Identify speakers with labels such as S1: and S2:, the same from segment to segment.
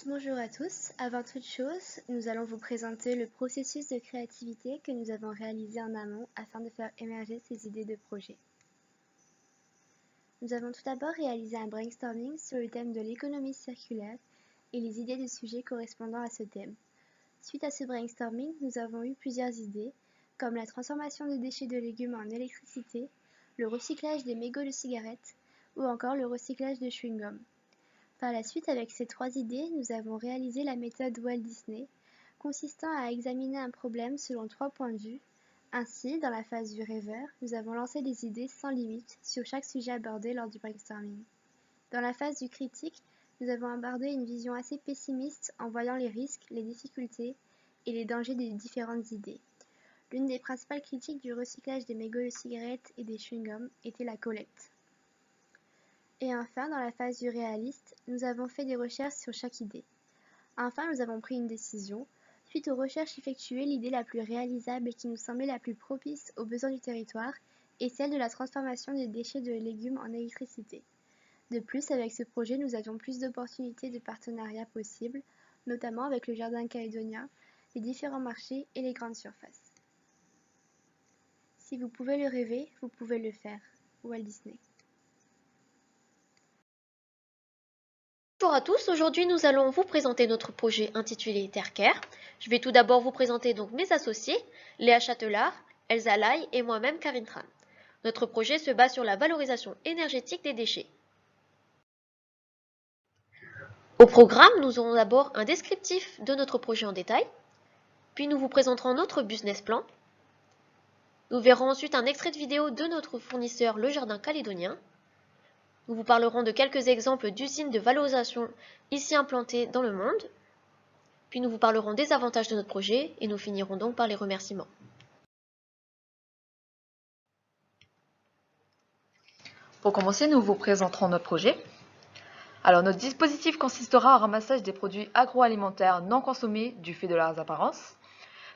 S1: Bonjour à tous. Avant toute chose, nous allons vous présenter le processus de créativité que nous avons réalisé en amont afin de faire émerger ces idées de projet. Nous avons tout d'abord réalisé un brainstorming sur le thème de l'économie circulaire et les idées de sujets correspondant à ce thème. Suite à ce brainstorming, nous avons eu plusieurs idées, comme la transformation de déchets de légumes en électricité, le recyclage des mégots de cigarettes ou encore le recyclage de chewing-gum. Par la suite, avec ces trois idées, nous avons réalisé la méthode Walt Disney, consistant à examiner un problème selon 3 points de vue. Ainsi, dans la phase du rêveur, nous avons lancé des idées sans limite sur chaque sujet abordé lors du brainstorming. Dans la phase du critique, nous avons abordé une vision assez pessimiste en voyant les risques, les difficultés et les dangers des différentes idées. L'une des principales critiques du recyclage des mégots de cigarettes et des chewing-gums était la collecte. Et enfin, dans la phase du réaliste, nous avons fait des recherches sur chaque idée. Enfin, nous avons pris une décision. Suite aux recherches effectuées, l'idée la plus réalisable et qui nous semblait la plus propice aux besoins du territoire est celle de la transformation des déchets de légumes en électricité. De plus, avec ce projet, nous avions plus d'opportunités de partenariat possibles, notamment avec le Jardin Calédonien, les différents marchés et les grandes surfaces. Si vous pouvez le rêver, vous pouvez le faire. Walt Disney.
S2: Bonjour à tous, aujourd'hui nous allons vous présenter notre projet intitulé Terre-Care. Je vais tout d'abord vous présenter donc mes associés, Léa Châtelard, Elsa Lai et moi-même Karine Tran. Notre projet se base sur la valorisation énergétique des déchets. Au programme, nous aurons d'abord un descriptif de notre projet en détail, puis nous vous présenterons notre business plan. Nous verrons ensuite un extrait de vidéo de notre fournisseur Le Jardin Calédonien. Nous vous parlerons de quelques exemples d'usines de valorisation ici implantées dans le monde. Puis nous vous parlerons des avantages de notre projet et nous finirons donc par les remerciements.
S3: Pour commencer, nous vous présenterons notre projet. Alors, notre dispositif consistera au ramassage des produits agroalimentaires non consommés du fait de leurs apparences.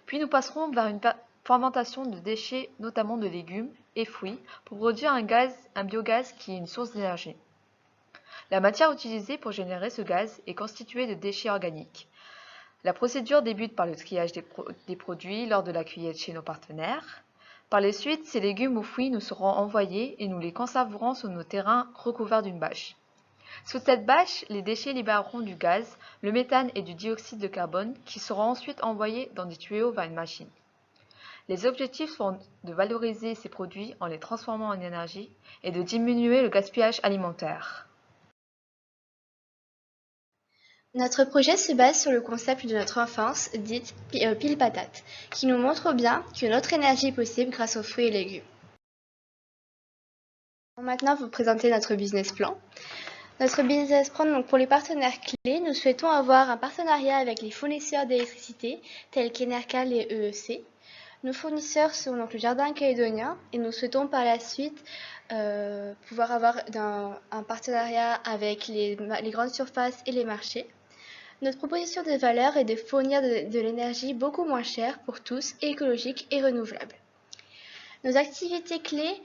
S3: Puis nous passerons vers une fermentation de déchets, notamment de légumes et fruits, pour produire un biogaz qui est une source d'énergie. La matière utilisée pour générer ce gaz est constituée de déchets organiques. La procédure débute par le triage des produits lors de la cueillette chez nos partenaires. Par la suite, ces légumes ou fruits nous seront envoyés et nous les conserverons sur nos terrains recouverts d'une bâche. Sous cette bâche, les déchets libéreront du gaz, le méthane et du dioxyde de carbone qui seront ensuite envoyés dans des tuyaux vers une machine. Les objectifs sont de valoriser ces produits en les transformant en énergie et de diminuer le gaspillage alimentaire.
S1: Notre projet se base sur le concept de notre enfance, dite pile patate, qui nous montre bien que notre énergie est possible grâce aux fruits et légumes. On va maintenant vous présenter notre business plan. Notre business plan, donc pour les partenaires clés, nous souhaitons avoir un partenariat avec les fournisseurs d'électricité tels qu'Enercal et EEC. Nos fournisseurs sont donc le Jardin Calédonien et nous souhaitons par la suite pouvoir avoir un partenariat avec les grandes surfaces et les marchés. Notre proposition de valeur est de fournir de l'énergie beaucoup moins chère pour tous, écologique et renouvelable. Nos activités clés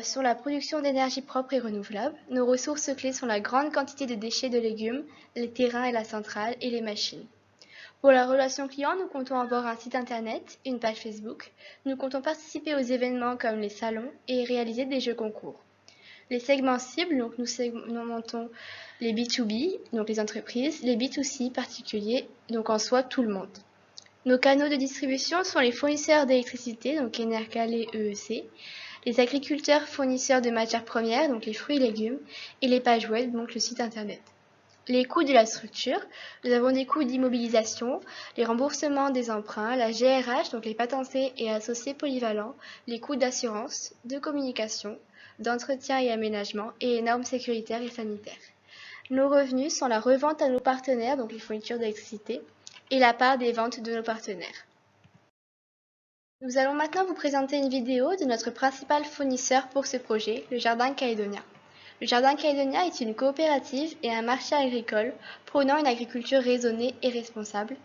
S1: sont la production d'énergie propre et renouvelable. Nos ressources clés sont la grande quantité de déchets de légumes, les terrains et la centrale et les machines. Pour la relation client, nous comptons avoir un site internet, une page Facebook. Nous comptons participer aux événements comme les salons et réaliser des jeux concours. Les segments cibles, donc nous segmentons les B2B, donc les entreprises, les B2C particuliers, donc en soi tout le monde. Nos canaux de distribution sont les fournisseurs d'électricité, donc Enercal et EEC, les agriculteurs fournisseurs de matières premières, donc les fruits et légumes, et les pages web, donc le site internet. Les coûts de la structure, nous avons des coûts d'immobilisation, les remboursements des emprunts, la GRH, donc les patentés et associés polyvalents, les coûts d'assurance, de communication, d'entretien et aménagement et les normes sécuritaires et sanitaires. Nos revenus sont la revente à nos partenaires, donc les fournitures d'électricité, et la part des ventes de nos partenaires. Nous allons maintenant vous présenter une vidéo de notre principal fournisseur pour ce projet, le Jardin Calédonien. Le Jardin Calédonien est une coopérative et un marché agricole prônant une agriculture raisonnée et responsable,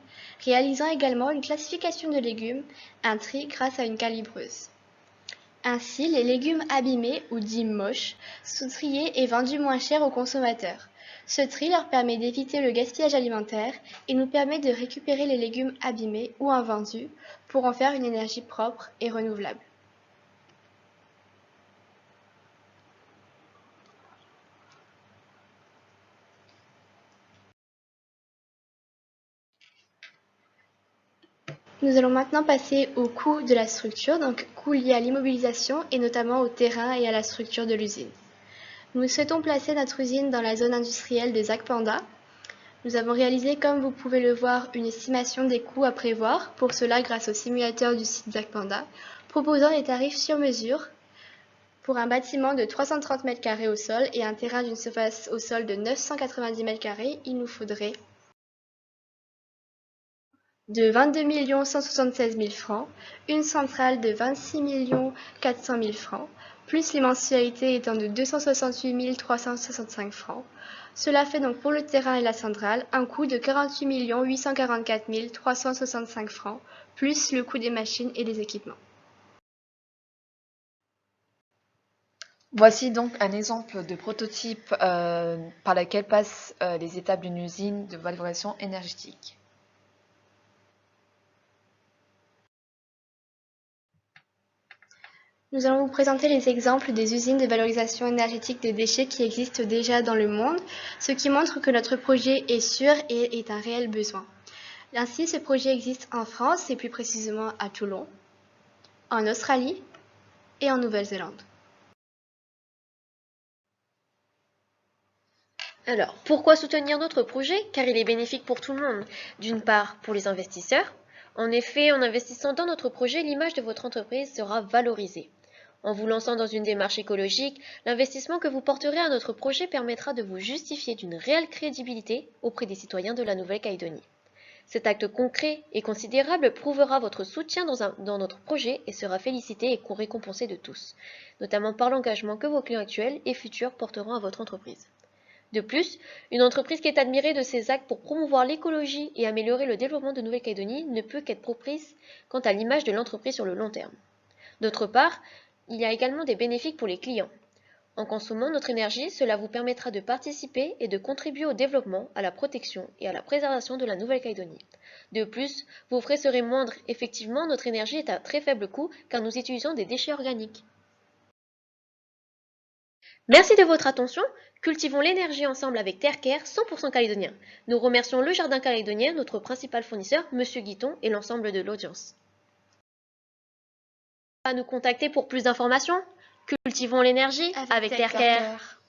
S1: réalisant également une classification de légumes, un tri grâce à une calibreuse. Ainsi, les légumes abîmés ou dits moches sont triés et vendus moins cher aux consommateurs. Ce tri leur permet d'éviter le gaspillage alimentaire et nous permet de récupérer les légumes abîmés ou invendus pour en faire une énergie propre et renouvelable. Nous allons maintenant passer au coût de la structure, donc coût lié à l'immobilisation et notamment au terrain et à la structure de l'usine. Nous souhaitons placer notre usine dans la zone industrielle de Zac Panda. Nous avons réalisé, comme vous pouvez le voir, une estimation des coûts à prévoir, pour cela grâce au simulateur du site Zac Panda, proposant des tarifs sur mesure pour un bâtiment de 330 m² au sol et un terrain d'une surface au sol de 990 m², il nous faudrait de 22 176 000 francs, une centrale de 26 400 000 francs, plus les mensualités étant de 268 365 francs. Cela fait donc pour le terrain et la centrale un coût de 48 844 365 francs, plus le coût des machines et des équipements.
S3: Voici donc un exemple de prototype par lequel passent les étapes d'une usine de valorisation énergétique.
S1: Nous allons vous présenter les exemples des usines de valorisation énergétique des déchets qui existent déjà dans le monde, ce qui montre que notre projet est sûr et est un réel besoin. Ainsi, ce projet existe en France et plus précisément à Toulon, en Australie et en Nouvelle-Zélande.
S2: Alors, pourquoi soutenir notre projet? Car il est bénéfique pour tout le monde. D'une part, pour les investisseurs. En effet, en investissant dans notre projet, l'image de votre entreprise sera valorisée. En vous lançant dans une démarche écologique, l'investissement que vous porterez à notre projet permettra de vous justifier d'une réelle crédibilité auprès des citoyens de la Nouvelle-Calédonie. Cet acte concret et considérable prouvera votre soutien dans notre projet et sera félicité et récompensé de tous, notamment par l'engagement que vos clients actuels et futurs porteront à votre entreprise. De plus, une entreprise qui est admirée de ses actes pour promouvoir l'écologie et améliorer le développement de Nouvelle-Calédonie ne peut qu'être propice quant à l'image de l'entreprise sur le long terme. D'autre part, il y a également des bénéfices pour les clients. En consommant notre énergie, cela vous permettra de participer et de contribuer au développement, à la protection et à la préservation de la Nouvelle-Calédonie. De plus, vos frais seraient moindres. Effectivement, notre énergie est à très faible coût car nous utilisons des déchets organiques. Merci de votre attention. Cultivons l'énergie ensemble avec Terre-Care 100% calédonien. Nous remercions le Jardin calédonien, notre principal fournisseur, Monsieur Guiton, et l'ensemble de l'audience. À nous contacter pour plus d'informations. Cultivons l'énergie avec Terre-Care.